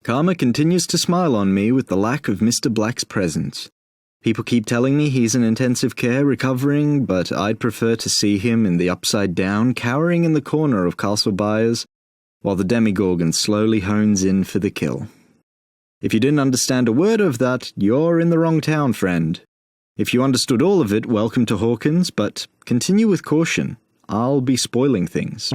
Karma continues to smile on me with the lack of Mr. Black's presence. People keep telling me he's in intensive care recovering, but I'd prefer to see him in the upside down, cowering in the corner of Castle Byers, while the Demigorgon slowly hones in for the kill. If you didn't understand a word of that, you're in the wrong town, friend. If you understood all of it, welcome to Hawkins, but continue with caution. I'll be spoiling things.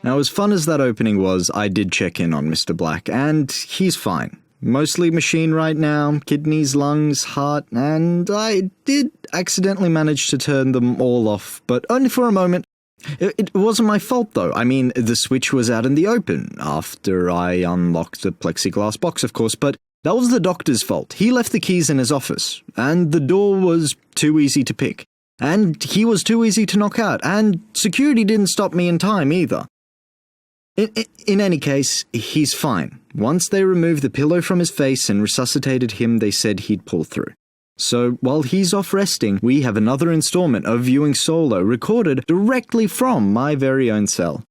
Now, as fun as that opening was, I did check in on Mr. Black, and he's fine. Mostly machine right now, kidneys, lungs, heart, and I did accidentally manage to turn them all off, but only for a moment. It wasn't my fault, though. I mean, the switch was out in the open, after I unlocked the plexiglass box, of course, but that was the doctor's fault. He left the keys in his office, and the door was too easy to pick, and he was too easy to knock out, and security didn't stop me in time, either. In any case, he's fine. Once they removed the pillow from his face and resuscitated him, they said he'd pull through. So, while he's off resting, we have another installment of Viewing Solo recorded directly from my very own cell.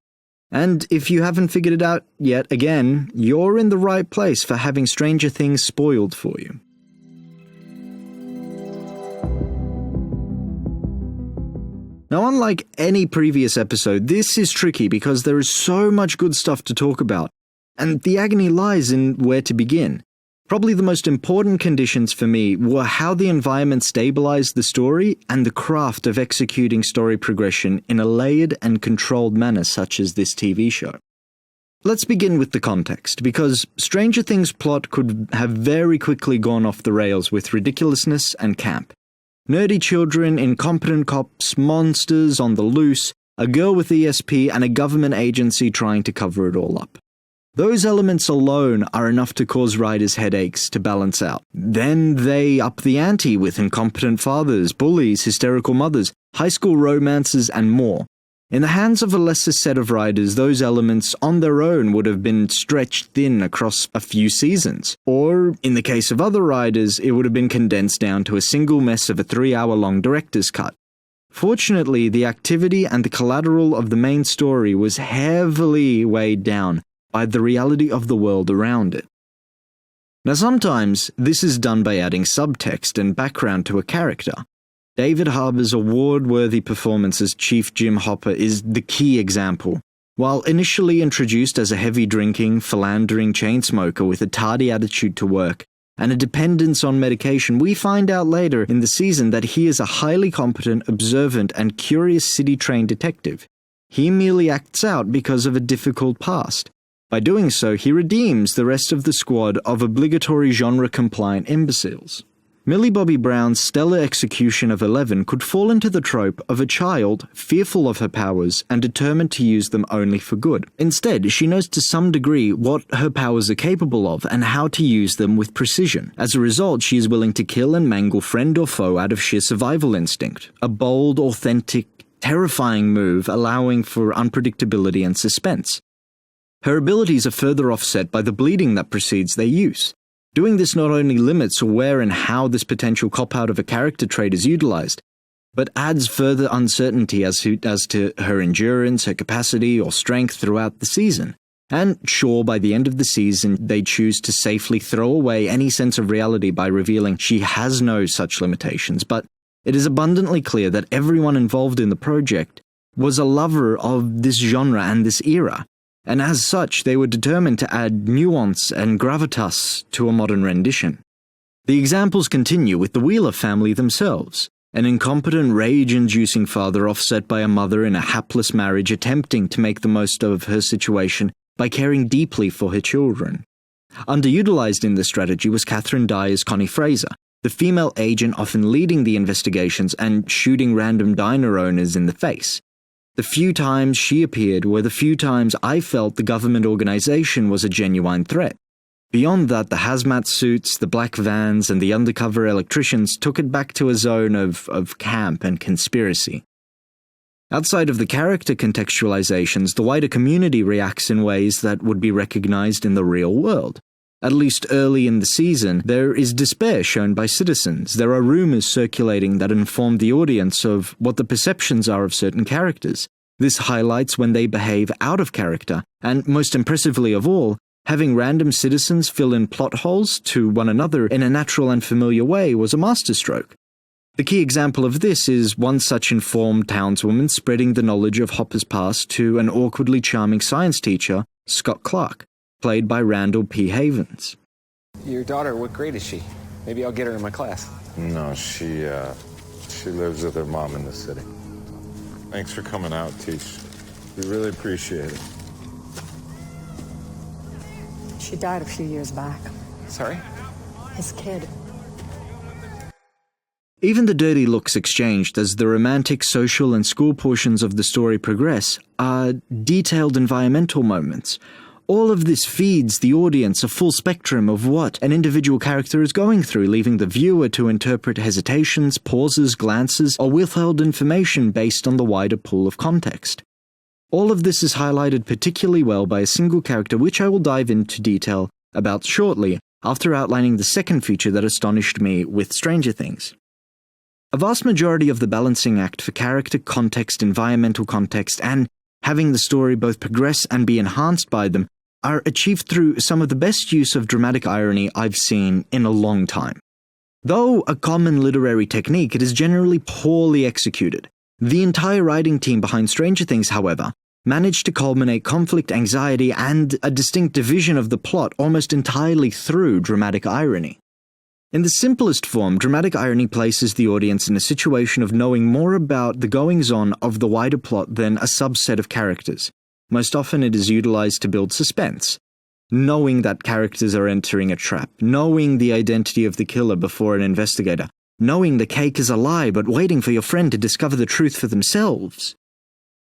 And if you haven't figured it out yet, again, you're in the right place for having Stranger Things spoiled for you. Now, unlike any previous episode, this is tricky because there is so much good stuff to talk about, and the agony lies in where to begin. Probably the most important conditions for me were how the environment stabilized the story and the craft of executing story progression in a layered and controlled manner such as this TV show. Let's begin with the context, because Stranger Things' plot could have very quickly gone off the rails with ridiculousness and camp. Nerdy children, incompetent cops, monsters on the loose, a girl with ESP, and a government agency trying to cover it all up. Those elements alone are enough to cause writers headaches to balance out. Then they up the ante with incompetent fathers, bullies, hysterical mothers, high school romances, and more. In the hands of a lesser set of writers, those elements on their own would have been stretched thin across a few seasons. Or, in the case of other writers, it would have been condensed down to a single mess of a 3-hour-long director's cut. Fortunately, the activity and the collateral of the main story was heavily weighed down by the reality of the world around it. Now, sometimes this is done by adding subtext and background to a character. David Harbour's award-worthy performance as Chief Jim Hopper is the key example. While initially introduced as a heavy-drinking, philandering chain smoker with a tardy attitude to work and a dependence on medication, we find out later in the season that he is a highly competent, observant, and curious city-trained detective. He merely acts out because of a difficult past. By doing so, he redeems the rest of the squad of obligatory genre-compliant imbeciles. Millie Bobby Brown's stellar execution of 11 could fall into the trope of a child fearful of her powers and determined to use them only for good. Instead, she knows to some degree what her powers are capable of and how to use them with precision. As a result, she is willing to kill and mangle friend or foe out of sheer survival instinct. A bold, authentic, terrifying move allowing for unpredictability and suspense. Her abilities are further offset by the bleeding that precedes their use. Doing this not only limits where and how this potential cop-out of a character trait is utilized, but adds further uncertainty as to her endurance, her capacity, or strength throughout the season. And sure, by the end of the season, they choose to safely throw away any sense of reality by revealing she has no such limitations, but it is abundantly clear that everyone involved in the project was a lover of this genre and this era. And as such, they were determined to add nuance and gravitas to a modern rendition. The examples continue with the Wheeler family themselves, an incompetent, rage-inducing father offset by a mother in a hapless marriage attempting to make the most of her situation by caring deeply for her children. Underutilized in this strategy was Catherine Dyer's Connie Fraser, the female agent often leading the investigations and shooting random diner owners in the face. The few times she appeared were the few times I felt the government organization was a genuine threat. Beyond that, the hazmat suits, the black vans, and the undercover electricians took it back to a zone of camp and conspiracy. Outside of the character contextualizations, the wider community reacts in ways that would be recognized in the real world. At least early in the season, there is despair shown by citizens. There are rumors circulating that inform the audience of what the perceptions are of certain characters. This highlights when they behave out of character, and most impressively of all, having random citizens fill in plot holes to one another in a natural and familiar way was a masterstroke. The key example of this is one such informed townswoman spreading the knowledge of Hopper's past to an awkwardly charming science teacher, Scott Clark, played by Randall P. Havens. Your daughter, what grade is she? Maybe I'll get her in my class. No, she lives with her mom in the city. Thanks for coming out, Teach. We really appreciate it. She died a few years back. Sorry? His kid. Even the dirty looks exchanged as the romantic, social, and school portions of the story progress are detailed environmental moments. All of this feeds the audience a full spectrum of what an individual character is going through, leaving the viewer to interpret hesitations, pauses, glances, or withheld information based on the wider pool of context. All of this is highlighted particularly well by a single character which I will dive into detail about shortly, after outlining the second feature that astonished me with Stranger Things. A vast majority of the balancing act for character, context, environmental context, and having the story both progress and be enhanced by them are achieved through some of the best use of dramatic irony I've seen in a long time. Though a common literary technique, it is generally poorly executed. The entire writing team behind Stranger Things, however, managed to culminate conflict, anxiety, and a distinct division of the plot almost entirely through dramatic irony. In the simplest form, dramatic irony places the audience in a situation of knowing more about the goings-on of the wider plot than a subset of characters. Most often it is utilized to build suspense. Knowing that characters are entering a trap, knowing the identity of the killer before an investigator, knowing the cake is a lie but waiting for your friend to discover the truth for themselves.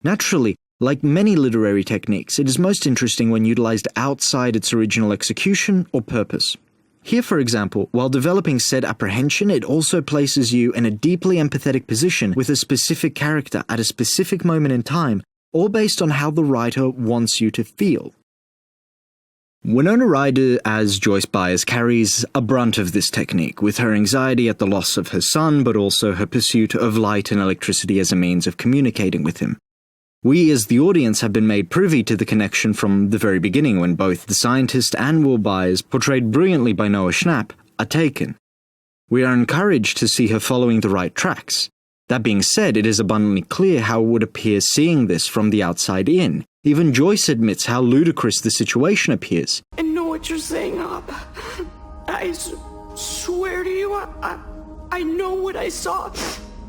Naturally, like many literary techniques, it is most interesting when utilized outside its original execution or purpose. Here, for example, while developing said apprehension, it also places you in a deeply empathetic position with a specific character at a specific moment in time, all based on how the writer wants you to feel. Winona Ryder as Joyce Byers carries a brunt of this technique, with her anxiety at the loss of her son, but also her pursuit of light and electricity as a means of communicating with him. We as the audience have been made privy to the connection from the very beginning when both the scientist and Will Byers, portrayed brilliantly by Noah Schnapp, are taken. We are encouraged to see her following the right tracks. That being said, it is abundantly clear how it would appear seeing this from the outside in. Even Joyce admits how ludicrous the situation appears. I know what you're saying, Hop. I swear to you, I know what I saw,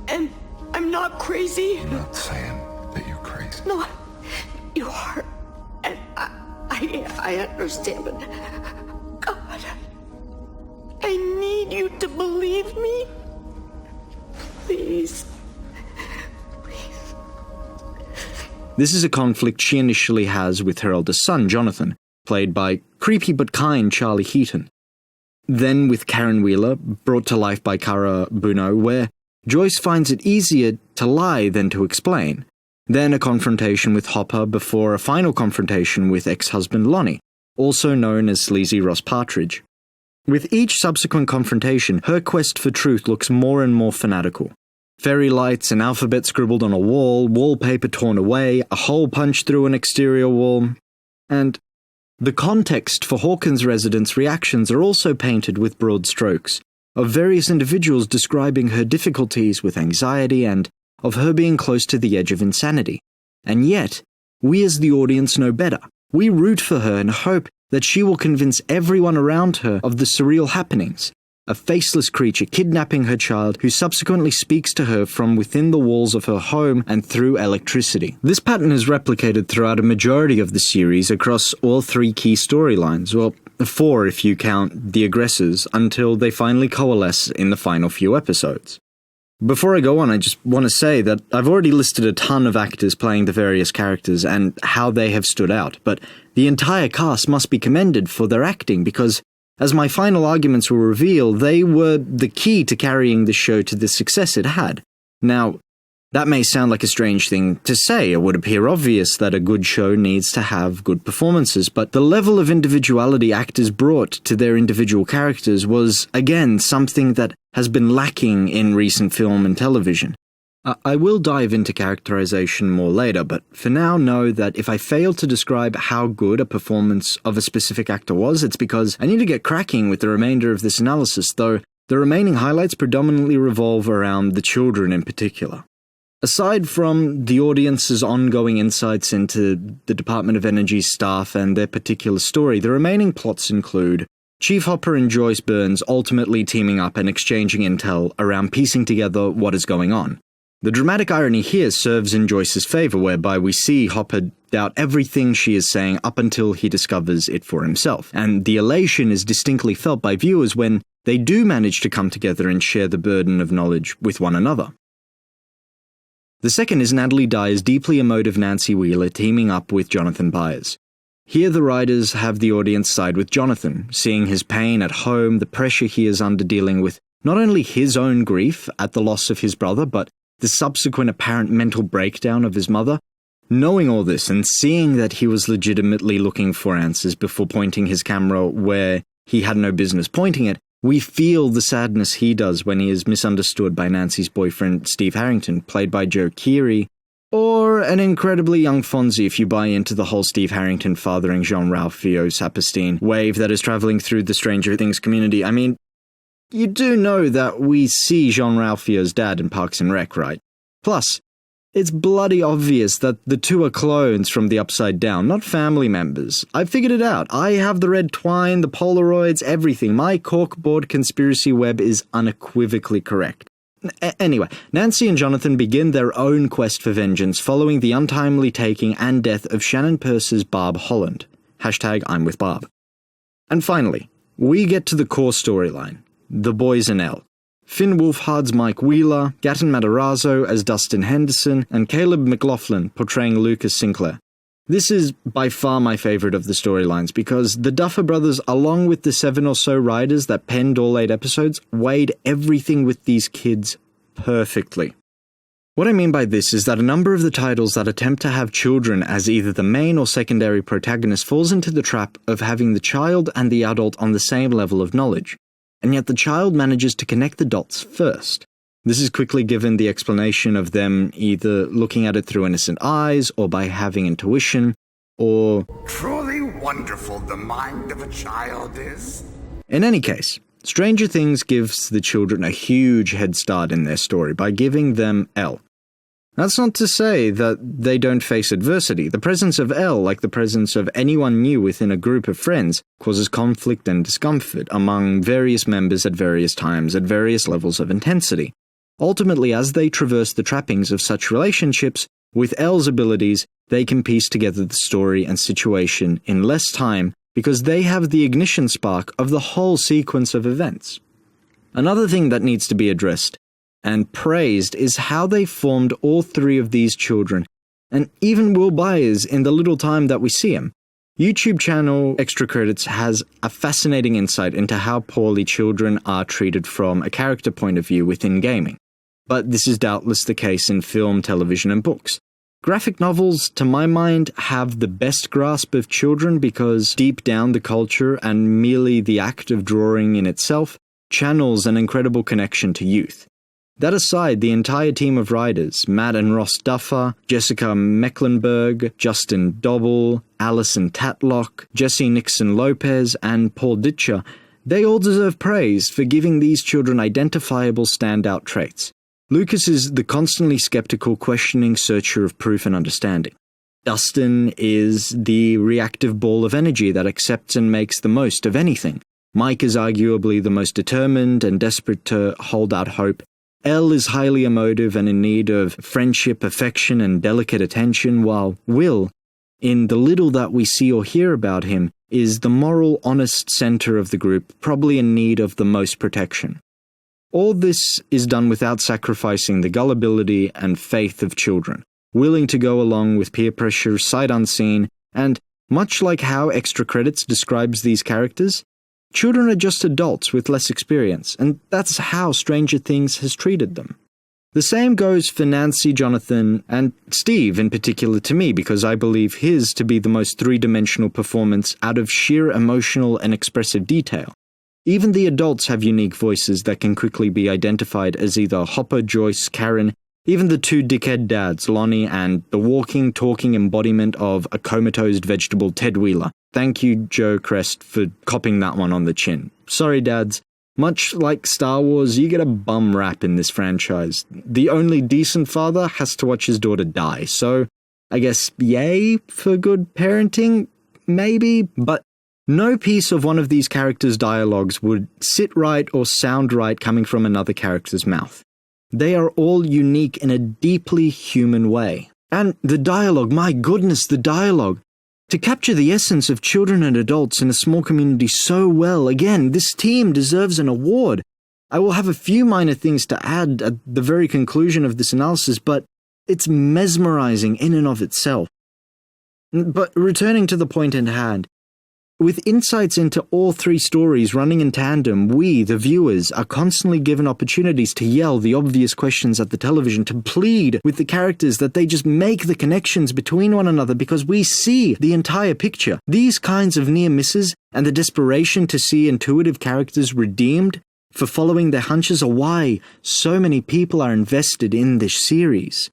and I'm not crazy. I'm not saying that you're crazy. No, you are, and I understand, but God, I need you to believe me. Please. Please. This is a conflict she initially has with her eldest son, Jonathan, played by creepy but kind Charlie Heaton. Then with Karen Wheeler, brought to life by Cara Buono, where Joyce finds it easier to lie than to explain. Then a confrontation with Hopper before a final confrontation with ex-husband Lonnie, also known as Sleazy Ross Partridge. With each subsequent confrontation, her quest for truth looks more and more fanatical. Fairy lights, an alphabet scribbled on a wall, wallpaper torn away, a hole punched through an exterior wall, and the context for Hawkins' residents' reactions are also painted with broad strokes, of various individuals describing her difficulties with anxiety and of her being close to the edge of insanity. And yet, we as the audience know better. We root for her and hope that she will convince everyone around her of the surreal happenings. A faceless creature kidnapping her child who subsequently speaks to her from within the walls of her home and through electricity. This pattern is replicated throughout a majority of the series across all three key storylines, well, 4 if you count the aggressors, until they finally coalesce in the final few episodes. Before I go on, I just want to say that I've already listed a ton of actors playing the various characters and how they have stood out, but the entire cast must be commended for their acting because, as my final arguments will reveal, they were the key to carrying the show to the success it had. Now, that may sound like a strange thing to say. It would appear obvious that a good show needs to have good performances, but the level of individuality actors brought to their individual characters was, again, something that has been lacking in recent film and television. I will dive into characterization more later, but for now know that if I fail to describe how good a performance of a specific actor was, it's because I need to get cracking with the remainder of this analysis, though the remaining highlights predominantly revolve around the children in particular. Aside from the audience's ongoing insights into the Department of Energy's staff and their particular story, the remaining plots include Chief Hopper and Joyce Burns ultimately teaming up and exchanging intel around piecing together what is going on. The dramatic irony here serves in Joyce's favor, whereby we see Hopper doubt everything she is saying up until he discovers it for himself, and the elation is distinctly felt by viewers when they do manage to come together and share the burden of knowledge with one another. The second is Natalie Dyer's deeply emotive Nancy Wheeler teaming up with Jonathan Byers. Here the writers have the audience side with Jonathan, seeing his pain at home, the pressure he is under dealing with not only his own grief at the loss of his brother, but the subsequent apparent mental breakdown of his mother. Knowing all this and seeing that he was legitimately looking for answers before pointing his camera where he had no business pointing it, we feel the sadness he does when he is misunderstood by Nancy's boyfriend Steve Harrington, played by Joe Keery, or an incredibly young Fonzie if you buy into the whole Steve Harrington fathering Jean-Ralphio Saperstein wave that is traveling through the Stranger Things community. I mean, you do know that we see Jean-Ralphio's dad in Parks and Rec, right? Plus, it's bloody obvious that the two are clones from the Upside Down, not family members. I figured it out. I have the red twine, the Polaroids, everything. My corkboard conspiracy web is unequivocally correct. Anyway, Nancy and Jonathan begin their own quest for vengeance following the untimely taking and death of Shannon Purser's Barb Holland. Hashtag I'm with Barb. And finally, we get to the core storyline. The boys and Elle. Finn Wolfhard's Mike Wheeler, Gatton Matarazzo as Dustin Henderson, and Caleb McLaughlin portraying Lucas Sinclair. This is by far my favorite of the storylines because the Duffer Brothers, along with the 7 or so writers that penned all 8 episodes, weighed everything with these kids perfectly. What I mean by this is that a number of the titles that attempt to have children as either the main or secondary protagonist falls into the trap of having the child and the adult on the same level of knowledge. And yet the child manages to connect the dots first. This is quickly given the explanation of them either looking at it through innocent eyes, or by having intuition, or... Truly wonderful the mind of a child is. In any case, Stranger Things gives the children a huge head start in their story by giving them Elle. That's not to say that they don't face adversity. The presence of Elle, like the presence of anyone new within a group of friends, causes conflict and discomfort among various members at various times at various levels of intensity. Ultimately, as they traverse the trappings of such relationships, with Elle's abilities, they can piece together the story and situation in less time because they have the ignition spark of the whole sequence of events. Another thing that needs to be addressed and praised is how they formed all 3 of these children, and even Will Byers in the little time that we see him. YouTube channel Extra Credits has a fascinating insight into how poorly children are treated from a character point of view within gaming. But this is doubtless the case in film, television, and books. Graphic novels, to my mind, have the best grasp of children because deep down the culture and merely the act of drawing in itself channels an incredible connection to youth. That aside, the entire team of writers, Matt and Ross Duffer, Jessica Mecklenburg, Justin Dobble, Alison Tatlock, Jesse Nixon Lopez, and Paul Ditcher, they all deserve praise for giving these children identifiable standout traits. Lucas is the constantly skeptical, questioning searcher of proof and understanding. Dustin is the reactive ball of energy that accepts and makes the most of anything. Mike is arguably the most determined and desperate to hold out hope. Elle is highly emotive and in need of friendship, affection, and delicate attention, while Will, in the little that we see or hear about him, is the moral, honest center of the group, probably in need of the most protection. All this is done without sacrificing the gullibility and faith of children, willing to go along with peer pressure sight unseen, and, much like how Extra Credits describes these characters, children are just adults with less experience, and that's how Stranger Things has treated them. The same goes for Nancy, Jonathan, and Steve in particular to me, because I believe his to be the most three-dimensional performance out of sheer emotional and expressive detail. Even the adults have unique voices that can quickly be identified as either Hopper, Joyce, Karen, Even the two dickhead dads, Lonnie and the walking, talking embodiment of a comatose vegetable Ted Wheeler. Thank you, Joe Crest, for copping that one on the chin. Sorry, dads. Much like Star Wars, you get a bum rap in this franchise. The only decent father has to watch his daughter die, so I guess yay for good parenting? Maybe, but no piece of one of these characters' dialogues would sit right or sound right coming from another character's mouth. They are all unique in a deeply human way. And the dialogue, my goodness, the dialogue. To capture the essence of children and adults in a small community so well, again, this team deserves an award. I will have a few minor things to add at the very conclusion of this analysis, but it's mesmerizing in and of itself. But returning to the point at hand, with insights into all three stories running in tandem, we, the viewers, are constantly given opportunities to yell the obvious questions at the television, to plead with the characters that they just make the connections between one another because we see the entire picture. These kinds of near misses and the desperation to see intuitive characters redeemed for following their hunches are why so many people are invested in this series.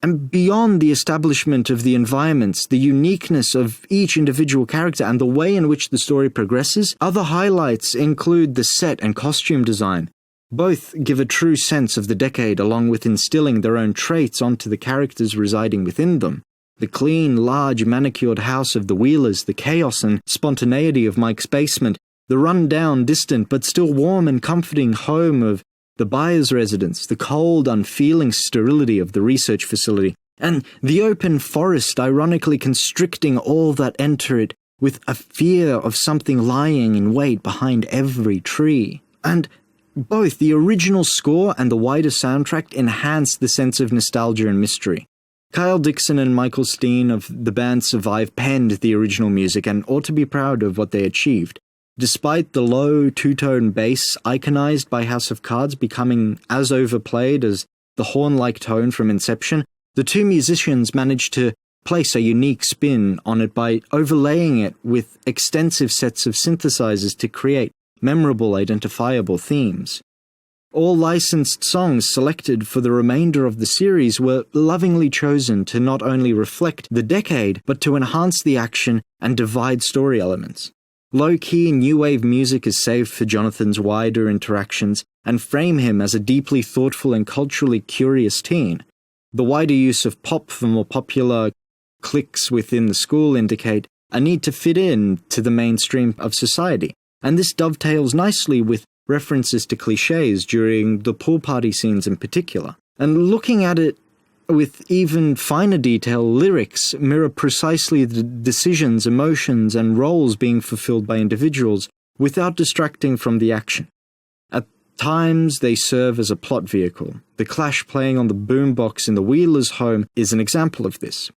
And beyond the establishment of the environments, the uniqueness of each individual character and the way in which the story progresses, other highlights include the set and costume design. Both give a true sense of the decade along with instilling their own traits onto the characters residing within them. The clean, large, manicured house of the Wheelers, the chaos and spontaneity of Mike's basement, the run-down, distant but still warm and comforting home of the Byers residence, the cold, unfeeling sterility of the research facility, and the open forest ironically constricting all that enter it with a fear of something lying in wait behind every tree. And both the original score and the wider soundtrack enhance the sense of nostalgia and mystery. Kyle Dixon and Michael Steen of the band Survive penned the original music and ought to be proud of what they achieved. Despite the low two-tone bass iconized by House of Cards becoming as overplayed as the horn-like tone from Inception, the two musicians managed to place a unique spin on it by overlaying it with extensive sets of synthesizers to create memorable, identifiable themes. All licensed songs selected for the remainder of the series were lovingly chosen to not only reflect the decade, but to enhance the action and divide story elements. Low-key new wave music is saved for Jonathan's wider interactions and frame him as a deeply thoughtful and culturally curious teen. The wider use of pop for more popular cliques within the school indicate a need to fit in to the mainstream of society, and this dovetails nicely with references to cliches during the pool party scenes in particular. And looking at it with even finer detail, lyrics mirror precisely the decisions, emotions, and roles being fulfilled by individuals without distracting from the action. At times, they serve as a plot vehicle. The Clash playing on the boombox in the Wheelers' home is an example of this.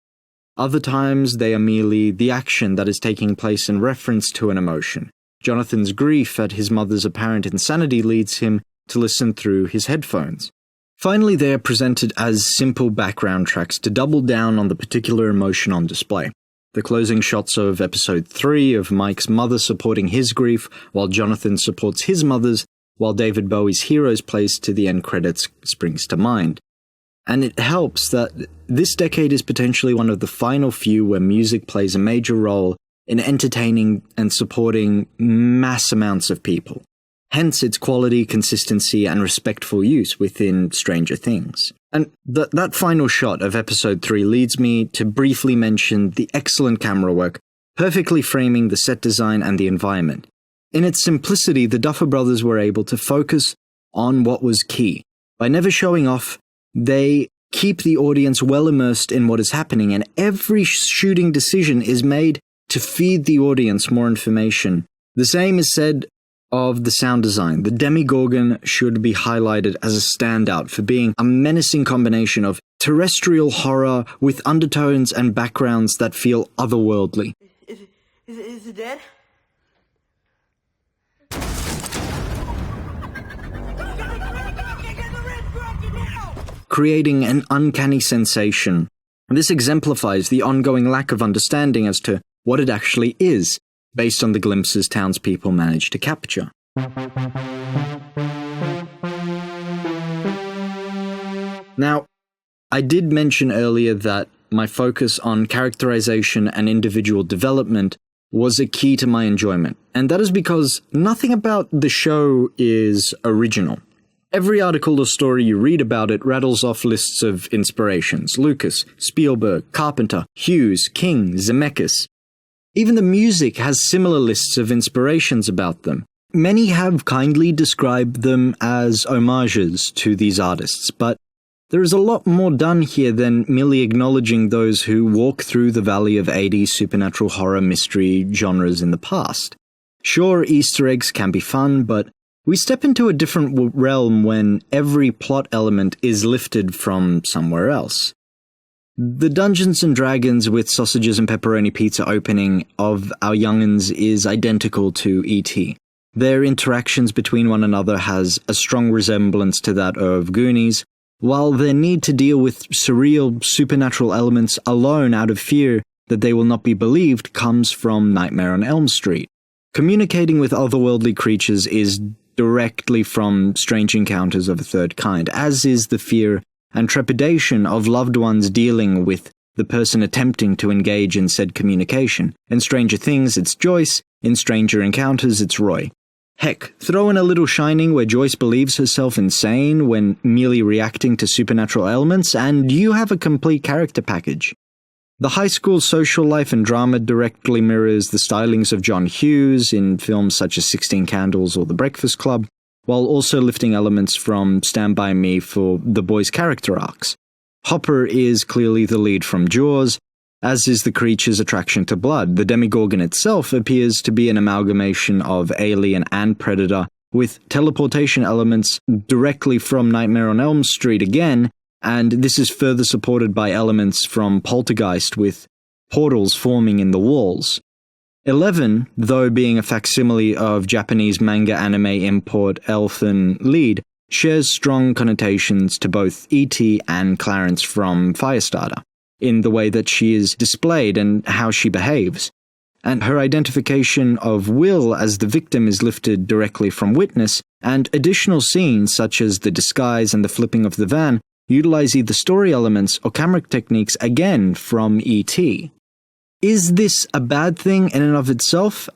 Other times, they are merely the action that is taking place in reference to an emotion. Jonathan's grief at his mother's apparent insanity leads him to listen through his headphones. Finally, they are presented as simple background tracks to double down on the particular emotion on display. The closing shots of episode 3 of Mike's mother supporting his grief, while Jonathan supports his mother's, while David Bowie's Heroes plays to the end credits springs to mind. And it helps that this decade is potentially one of the final few where music plays a major role in entertaining and supporting mass amounts of people. Hence its quality, consistency, and respectful use within Stranger Things. And that final shot of episode 3 leads me to briefly mention the excellent camera work, perfectly framing the set design and the environment. In its simplicity, the Duffer Brothers were able to focus on what was key. By never showing off, they keep the audience well immersed in what is happening, and every shooting decision is made to feed the audience more information. The same is said of the sound design. The Demigorgon should be highlighted as a standout for being a menacing combination of terrestrial horror with undertones and backgrounds that feel otherworldly. Is it dead? Creating an uncanny sensation. This exemplifies the ongoing lack of understanding as to what it actually is, based on the glimpses townspeople managed to capture. Now, I did mention earlier that my focus on characterization and individual development was a key to my enjoyment, and that is because nothing about the show is original. Every article or story you read about it rattles off lists of inspirations: Lucas, Spielberg, Carpenter, Hughes, King, Zemeckis. Even the music has similar lists of inspirations about them. Many have kindly described them as homages to these artists, but there is a lot more done here than merely acknowledging those who walk through the valley of 80s supernatural horror mystery genres in the past. Sure, Easter eggs can be fun, but we step into a different realm when every plot element is lifted from somewhere else. The Dungeons & Dragons with sausages and pepperoni pizza opening of our young'uns is identical to E.T. Their interactions between one another has a strong resemblance to that of Goonies, while their need to deal with surreal supernatural elements alone out of fear that they will not be believed comes from Nightmare on Elm Street. Communicating with otherworldly creatures is directly from Strange Encounters of a Third Kind, as is the fear and trepidation of loved ones dealing with the person attempting to engage in said communication. In Stranger Things, it's Joyce. In Stranger Encounters, it's Roy. Heck, throw in a little Shining where Joyce believes herself insane when merely reacting to supernatural elements, and you have a complete character package. The high school social life and drama directly mirrors the stylings of John Hughes in films such as 16 Candles or The Breakfast Club, while also lifting elements from Stand By Me for the boys' character arcs. Hopper is clearly the lead from Jaws, as is the creature's attraction to blood. The Demogorgon itself appears to be an amalgamation of Alien and Predator, with teleportation elements directly from Nightmare on Elm Street again, and this is further supported by elements from Poltergeist with portals forming in the walls. 11, though being a facsimile of Japanese manga anime import Elfen Lied, shares strong connotations to both E.T. and Clarence from Firestarter, in the way that she is displayed and how she behaves. And her identification of Will as the victim is lifted directly from Witness, and additional scenes such as the disguise and the flipping of the van utilize either story elements or camera techniques again from E.T. Is this a bad thing in and of itself?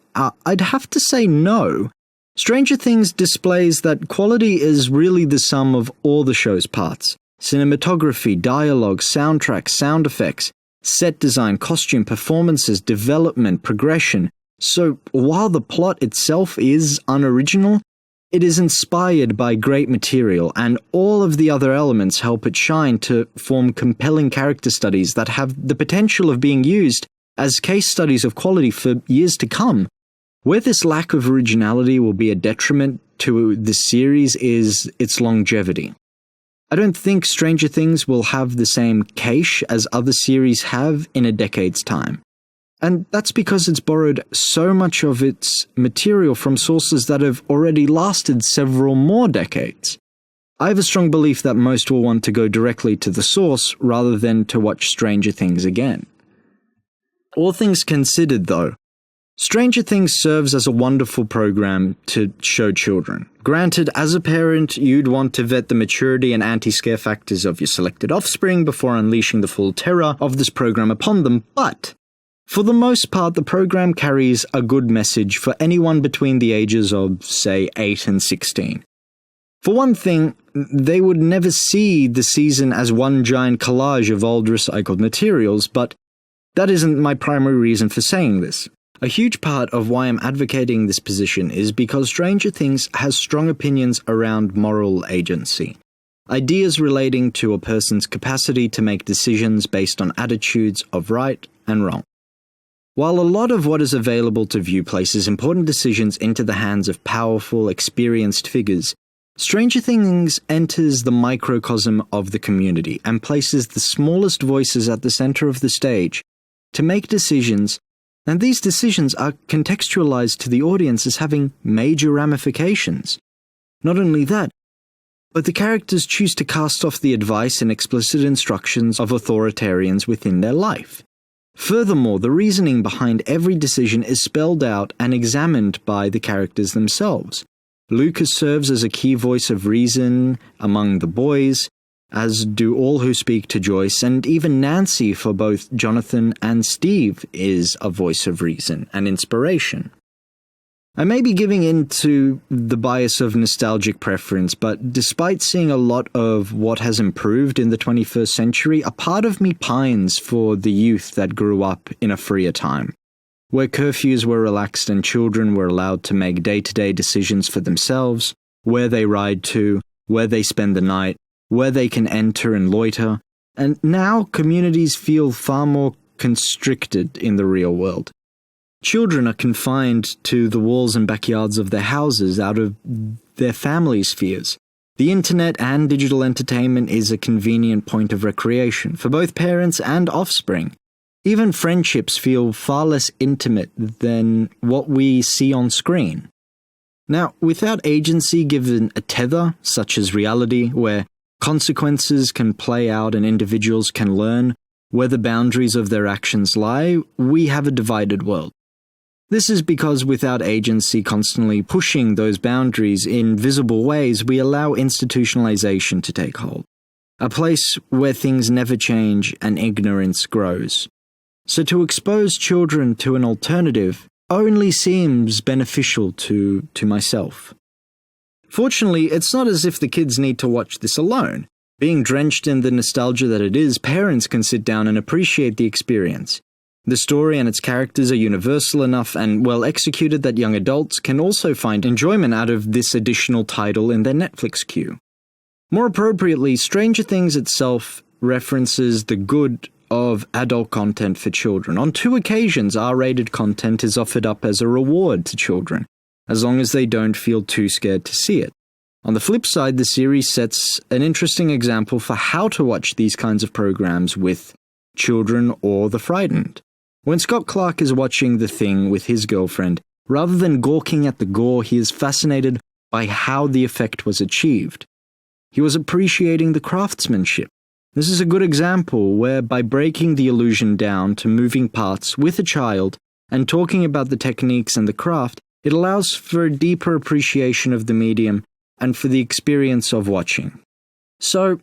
I'd have to say no. Stranger Things displays that quality is really the sum of all the show's parts. Cinematography, dialogue, soundtrack, sound effects, set design, costume, performances, development, progression. So while the plot itself is unoriginal, it is inspired by great material, and all of the other elements help it shine to form compelling character studies that have the potential of being used as case studies of quality for years to come. Where this lack of originality will be a detriment to the series is its longevity. I don't think Stranger Things will have the same cache as other series have in a decade's time. And that's because it's borrowed so much of its material from sources that have already lasted several more decades. I have a strong belief that most will want to go directly to the source rather than to watch Stranger Things again. All things considered, though, Stranger Things serves as a wonderful program to show children. Granted, as a parent, you'd want to vet the maturity and anti-scare factors of your selected offspring before unleashing the full terror of this program upon them, but for the most part, the program carries a good message for anyone between the ages of, say, 8 and 16. For one thing, they would never see the season as one giant collage of old recycled materials, but that isn't my primary reason for saying this. A huge part of why I'm advocating this position is because Stranger Things has strong opinions around moral agency. Ideas relating to a person's capacity to make decisions based on attitudes of right and wrong. While a lot of what is available to view places important decisions into the hands of powerful, experienced figures, Stranger Things enters the microcosm of the community and places the smallest voices at the center of the stage to make decisions, and these decisions are contextualized to the audience as having major ramifications. Not only that, but the characters choose to cast off the advice and explicit instructions of authoritarians within their life. Furthermore, the reasoning behind every decision is spelled out and examined by the characters themselves. Lucas serves as a key voice of reason among the boys, as do all who speak to Joyce, and even Nancy for both Jonathan and Steve is a voice of reason and inspiration. I may be giving in to the bias of nostalgic preference, but despite seeing a lot of what has improved in the 21st century, a part of me pines for the youth that grew up in a freer time, where curfews were relaxed and children were allowed to make day-to-day decisions for themselves, where they ride to, where they spend the night, where they can enter and loiter, and now communities feel far more constricted in the real world. Children are confined to the walls and backyards of their houses out of their family spheres. The internet and digital entertainment is a convenient point of recreation for both parents and offspring. Even friendships feel far less intimate than what we see on screen. Now, without agency given a tether, such as reality, where consequences can play out and individuals can learn where the boundaries of their actions lie, we have a divided world. This is because without agency constantly pushing those boundaries in visible ways, we allow institutionalization to take hold, a place where things never change and ignorance grows. So to expose children to an alternative only seems beneficial to myself. Fortunately, it's not as if the kids need to watch this alone. Being drenched in the nostalgia that it is, parents can sit down and appreciate the experience. The story and its characters are universal enough and well executed that young adults can also find enjoyment out of this additional title in their Netflix queue. More appropriately, Stranger Things itself references the good of adult content for children. On 2 occasions, R-rated content is offered up as a reward to children, as long as they don't feel too scared to see it. On the flip side, the series sets an interesting example for how to watch these kinds of programs with children or the frightened. When Scott Clark is watching The Thing with his girlfriend, rather than gawking at the gore, he is fascinated by how the effect was achieved. He was appreciating the craftsmanship. This is a good example where, by breaking the illusion down to moving parts with a child and talking about the techniques and the craft, it allows for a deeper appreciation of the medium and for the experience of watching. So,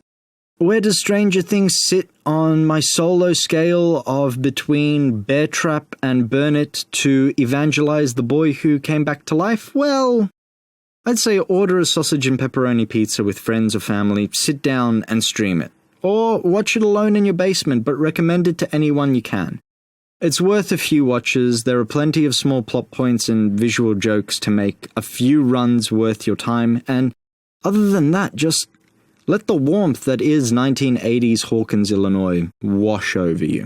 where does Stranger Things sit on my solo scale of between Bear Trap and Burn It to evangelize the boy who came back to life? Well, I'd say order a sausage and pepperoni pizza with friends or family, sit down and stream it. Or watch it alone in your basement, but recommend it to anyone you can. It's worth a few watches. There are plenty of small plot points and visual jokes to make a few runs worth your time, and other than that, just let the warmth that is 1980s Hawkins, Illinois wash over you.